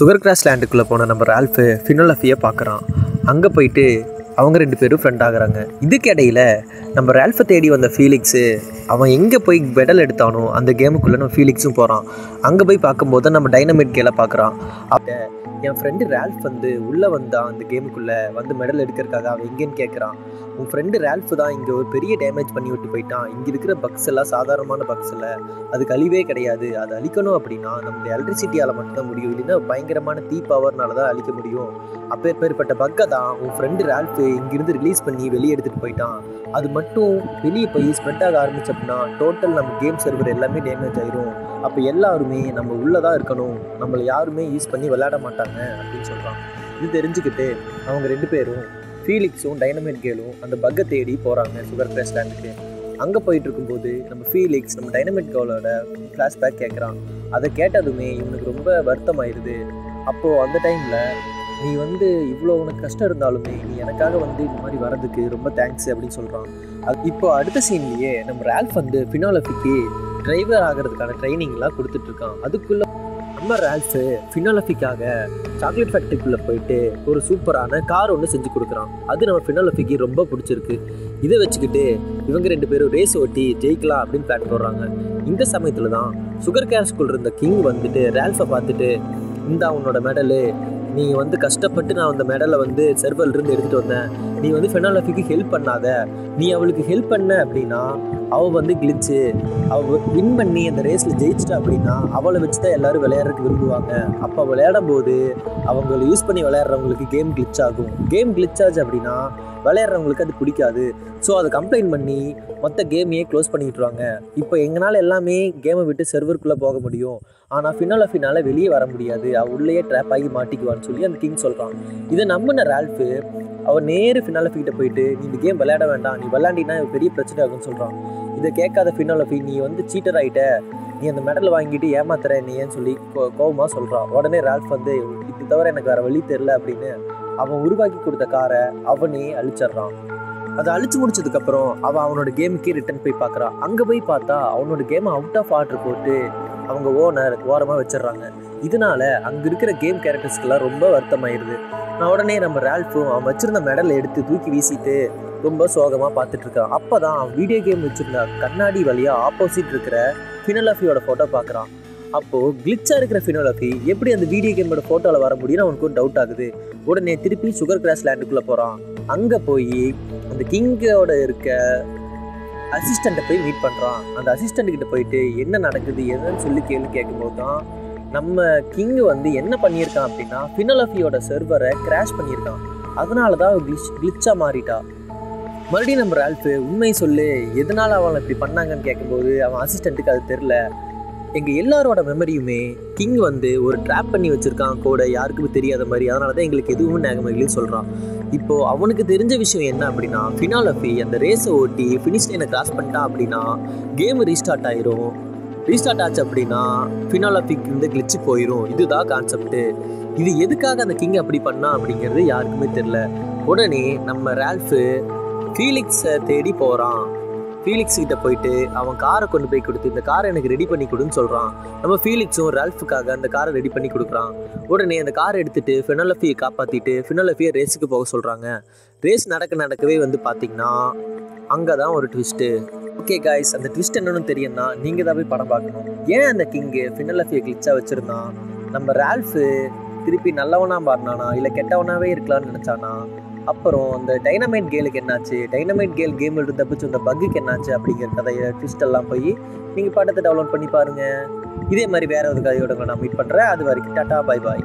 Sugar cross லேண்டுக்குள்ளே போன நம்ம ரால்ஃபு ஃபினோலஃபியை பார்க்குறான். அங்கே போயிட்டு அவங்க 2 பேரும் ஃப்ரெண்ட் ஆகுறாங்க. இதுக்கிடையில் நம்ம ரால்ஃபை தேடி வந்த ஃபீலிக்ஸு அவன் எங்கே போய் மெடல் எடுத்தானோ அந்த கேமுக்குள்ளே நம்ம ஃபீலிக்ஸும் போகிறான். அங்கே போய் பார்க்கும்போது நம்ம டைனமைட் கேலை பார்க்குறான். அப்போ என் ஃப்ரெண்டு ரால்ஃப் உள்ளே வந்தான் அந்த கேமுக்குள்ளே வந்து மெடல் எடுக்கிறதுக்காக. அவன் எங்கேன்னு கேட்குறான். உன் ஃப்ரெண்டு ரால்ஃபு தான் இங்கே ஒரு பெரிய டேமேஜ் பண்ணி விட்டு போயிட்டான். இங்கே இருக்கிற பக்ஸ் எல்லாம் சாதாரணமான பக்ஸ் இல்லை, அதுக்கு அழிவே கிடையாது. அதை அழிக்கணும் அப்படின்னா நம்ம எலக்ட்ரிசிட்டியால் மட்டும்தான் முடியும், இல்லைன்னா பயங்கரமான தீ பவர்னால தான் அழிக்க முடியும். அப்பேற்பட்ட பக்கை தான் உன் ஃப்ரெண்டு ரால்ஃபு இங்கிருந்து ரிலீஸ் பண்ணி வெளியே எடுத்துகிட்டு போயிட்டான். அது மட்டும் வெளியே போய் ஸ்ப்ரெட் ஆக ஆரம்பிச்சோம்னா டோட்டல் நம்ம கேம் சர்வர் எல்லாமே டேமேஜ் ஆயிரும். அப்போ எல்லாருமே நம்ம உள்ளே தான் இருக்கணும், நம்மளை யாருமே யூஸ் பண்ணி விளையாட மாட்டாங்க அப்படின்னு சொல்கிறான். இது தெரிஞ்சுக்கிட்டு அவங்க 2 பேரும் ஃபீலிக்ஸும் டைனமைட் கேலும் அந்த பக்கை தேடி போகிறாங்க சுகர் கிராஸ் லேண்டுக்கு. அங்கே போயிட்டு இருக்கும்போது நம்ம ஃபீலிக்ஸ் நம்ம டைனமைட் கேலோட ஃப்ளாஷ்பேக் கேட்குறான். அதை கேட்டதுமே இவனுக்கு ரொம்ப வருத்தமாயிருது. அப்போது அந்த டைமில் நீ இவ்வளோ உனக்கு கஷ்டம் இருந்தாலுமே நீ எனக்காக இந்த மாதிரி வரதுக்கு ரொம்ப தேங்க்ஸ் அப்படின்னு சொல்கிறான். இப்போ அடுத்த சீன்லேயே நம்ம ரால்ஃப் ஃபினோலஃபிக்கு டிரைவர் ஆகிறதுக்கான ட்ரைனிங்லாம் கொடுத்துட்ருக்கான். அதுக்குள்ளே நம்ம ரால்ஃபு ஃபினோலஃபிக்காக சாக்லேட் ஃபேக்ட்ரிக்குள்ளே போயிட்டு ஒரு சூப்பரான கார் ஒன்று செஞ்சு கொடுக்குறான். அது நம்ம ஃபினோலஃபிக்கு ரொம்ப பிடிச்சிருக்கு. இதை வச்சுக்கிட்டு இவங்க 2 பேரும் ரேஸ் ஓட்டி ஜெயிக்கலாம் அப்படின்னு பிளான் போடுறாங்க. இந்த சமயத்தில் தான் சுகர் கேர்ஸ்குள்ள இருந்த கிங் ரால்ஃபை பார்த்துட்டு, இந்த அவனோட மெடலு, நீ கஷ்டப்பட்டு நான் அந்த மெடலை சர்வர்லேருந்து எடுத்துகிட்டு வந்தேன், நீ ஃபினோலஃபிக்கு ஹெல்ப் பண்ணாத, நீ அவளுக்கு ஹெல்ப் பண்ண அப்படின்னா அவள் கிளிச்சு, அவள் வின் பண்ணி அந்த ரேஸில் ஜெயிச்சிட்டா அப்படின்னா அவளை வச்சு தான் எல்லோரும் விளையாடுறதுக்கு விரும்புவாங்க. அப்போ விளையாடும் போது அவங்கள யூஸ் பண்ணி விளையாடுறவங்களுக்கு கேம் கிளிச் ஆகும். கேம் கிளிச் ஆச்சு அப்படின்னா விளையாடுறவங்களுக்கு அது பிடிக்காது. ஸோ அதை கம்ப்ளைண்ட் பண்ணி மொத்த கேமையே க்ளோஸ் பண்ணிட்டுருவாங்க. இப்போ எங்களால் எல்லாமே கேமை விட்டு சர்வருக்குள்ளே போக முடியும், ஆனால் ஃபினோலஃபினால் வெளியே வர முடியாது, அவள் உள்ளேயே ட்ராப் ஆகி மாட்டிக்குவான்னு சொல்லி அந்த கிங் சொல்கிறான். இதை நம்பின ரால்ஃபு அவன் நேரு ஃபினோலஃபிக்கிட்ட போயிட்டு, நீ இந்த கேம் விளையாட வேண்டாம், நீ விளையாண்டினா பெரிய பிரச்சனை ஆகுன்னு சொல்கிறான். இதை கேட்காத ஃபினோலஃபி, நீ சீட்டர் ஆகிட்ட, நீ அந்த மெடல் வாங்கிட்டு ஏமாத்துற நீன்னு சொல்லி கோபமாக சொல்கிறான். உடனே ரால்ஃப் இது தவிர எனக்கு வேறு வழி தெரில அப்படின்னு அவன் உருவாக்கி கொடுத்த காரை அவனே அழிச்சிட்றான். அதை அழிச்சு முடிச்சதுக்கப்புறம் அவனோட கேமுக்கே ரிட்டர்ன் போய் பார்க்குறான். அங்கே போய் பார்த்தா அவனோட கேமை அவுட் ஆஃப் ஆர்டர் போட்டு அவங்க ஓனர் ஓரமாக வச்சிடுறாங்க. இதனால அங்கே இருக்கிற கேம் கேரக்டர்ஸ்க்கெல்லாம் ரொம்ப வருத்தமாயிருது. நான் உடனே நம்ம ரால்ஃபும் அவன் வச்சிருந்த மெடலை எடுத்து தூக்கி வீசிட்டு ரொம்ப சோகமாக பார்த்துட்ருக்கான். அப்போ தான் அவன் வீடியோ கேம் வச்சுருந்த கண்ணாடி வழியாக ஆப்போசிட் இருக்கிற ஃபினோலஃபியோட ஃபோட்டோ பார்க்குறான். அப்போது கிளிச்சாக இருக்கிற ஃபினோலஃபி எப்படி அந்த வீடியோ கேமோட ஃபோட்டோவில் வர முடியும்னு அவனுக்கு ஒரு டவுட் ஆகுது. உடனே திருப்பி சுகர் கிராஸ் லேண்டுக்குள்ளே போகிறான். அங்கே போய் அந்த கிங்கோட இருக்க அசிஸ்டண்ட்டை போய் மீட் பண்ணுறான். அந்த அசிஸ்டண்ட்டுக்கிட்ட போயிட்டு என்ன நடக்குது என்னன்னு சொல்லி கேள்வி கேட்கும்போது தான் நம்ம கிங்கு என்ன பண்ணியிருக்கான் அப்படின்னா ஃபினோலஃபியோட சர்வரை கிராஷ் பண்ணியிருக்கான். அதனால தான் கிளிச்சாக மாறிட்டா. மறுபடியும் நம்ம ரால்ஃபு உண்மை சொல்லு, எதனால் அவனை இப்படி பண்ணாங்கன்னு கேட்கும்போது அவன் அசிஸ்டண்ட்டுக்கு அது தெரில, எங்கள் எல்லாரோட மெமரியுமே கிங் ஒரு ட்ராப் பண்ணி வச்சுருக்கான் கூட, யாருக்குமே தெரியாத மாதிரி, அதனால தான் எங்களுக்கு எதுவும் ஞாபகம் சொல்கிறான். இப்போது அவனுக்கு தெரிஞ்ச விஷயம் என்ன அப்படின்னா ஃபினோலஃபி அந்த ரேஸை ஓட்டி ஃபினிஷ் லைனை கிராஸ் பண்ணிட்டான் அப்படின்னா கேமு ரீஸ்டார்ட் ஆயிரும். ரீஸ்டார்ட் ஆச்சு அப்படின்னா ஃபினோலஃபிக்கு கிளிச்சு போயிடும். இதுதான் கான்செப்ட்டு. இது எதுக்காக அந்த கிங் அப்படி பண்ணா அப்படிங்கிறது யாருக்குமே தெரில. உடனே நம்ம ரால்ஃபு ஃபீலிக்ஸை தேடி போகிறான். ஃபீலிக்ஸ்கிட்ட போயிட்டு அவன் காரை கொண்டு போய் கொடுத்து இந்த காரை எனக்கு ரெடி பண்ணி கொடுன்னு சொல்கிறான். நம்ம ஃபீலிக்ஸும் ரால்ஃபுக்காக அந்த காரை ரெடி பண்ணி கொடுக்குறான். உடனே அந்த காரை எடுத்துகிட்டு ஃபினோலஃபியை காப்பாற்றிட்டு ஃபினோலஃபியை ரேஸுக்கு போக சொல்கிறாங்க. ரேஸ் நடக்கவே பார்த்திங்கன்னா அங்கே தான் ஒரு ட்விஸ்ட்டு. ஓகே காய்ஸ், அந்த ட்விஸ்ட் என்னன்னு தெரியும்னா நீங்கள் தான் போய் படம் பார்க்கணும். ஏன் அந்த கிங்கு ஃபினோலஃபியை கிளிச்சாக வச்சுருந்தான்? நம்ம ரால்ஃபு திருப்பி நல்லவனாக மாறினானா இல்லை கெட்டவனாகவே இருக்கலாம்னு நினச்சானா? அப்புறம் அந்த டைனமைட் கேலுக்கு என்னாச்சு, டைனமைட் கேல் கேமில் இருந்து தப்பிச்சு அந்த பக்குக்கு என்னாச்சு அப்படிங்கிற கதையை ட்விஸ்ட் எல்லாம் போய் நீங்கள் படத்தை டவுன்லோட் பண்ணி பாருங்கள். இதே மாதிரி வேறு ஒரு கதையோட நான் மீட் பண்ணுறேன். அது வரைக்கும் டாட்டா, பை பாய்.